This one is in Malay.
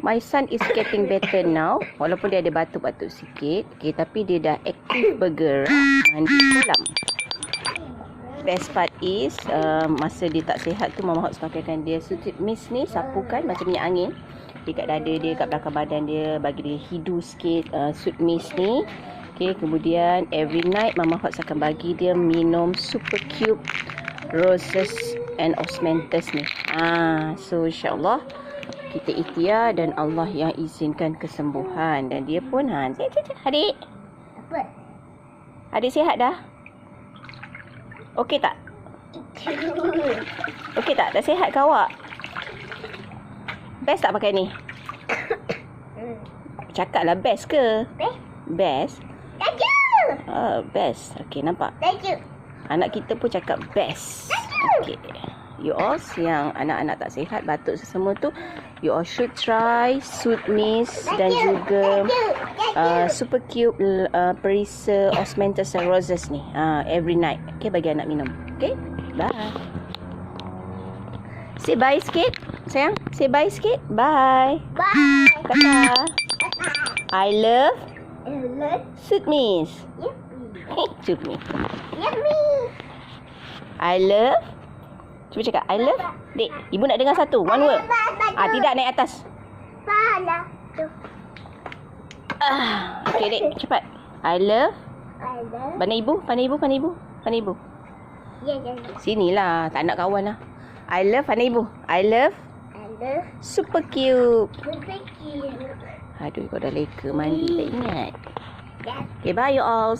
My son is getting better now. Walaupun dia ada batuk-batuk sikit. Okay, tapi dia dah aktif bergerak. Mandi kolam. Best part is masa dia tak sihat tu Mama Hots pakaikan dia suit mist ni, sapukan macam minyak angin dekat dada dia, kat belakang badan dia, bagi dia hidu sikit suit mist ni. Okay, kemudian every night Mama Hots akan bagi dia minum Super Cube Roses and Osmanthus ni. So insyaAllah kita ikhtiar dan Allah yang izinkan kesembuhan. Dan dia pun adik. Apa? Adik sihat dah? Okey tak? Okey tak? Dah sihat ke awak? Best tak pakai ni? Cakaplah best ke? Best? Thank you. Best. Okey, nampak? Thank you. Anak kita pun cakap best. Okey. You all yang anak-anak tak sihat, batuk semua tu, you all should try Suit Mist dan juga Super Cube Perisa Osmanthus and Roses ni every night. Okay, bagi anak minum. Okay, bye. Say bye sikit, sayang. Say bye sikit. Bye. Bye. Kata. I love Look. Suit Mist. Suit Mist. Yummy. I love. Cuba cakap I love. Dek, ibu nak dengar satu. One word. Tidak naik atas. Pala. Okay, dek, cepat. I love. I love. Pandai ibu, pandai ibu, pandai ibu. Pandai ibu. Ya. Sinilah, tak nak kawan lah. I love, pandai ibu. I love I love. Super Cube. Thank you. Aduh, kau dah leka mandi, tak ingat. Yes. Okay, bye you all.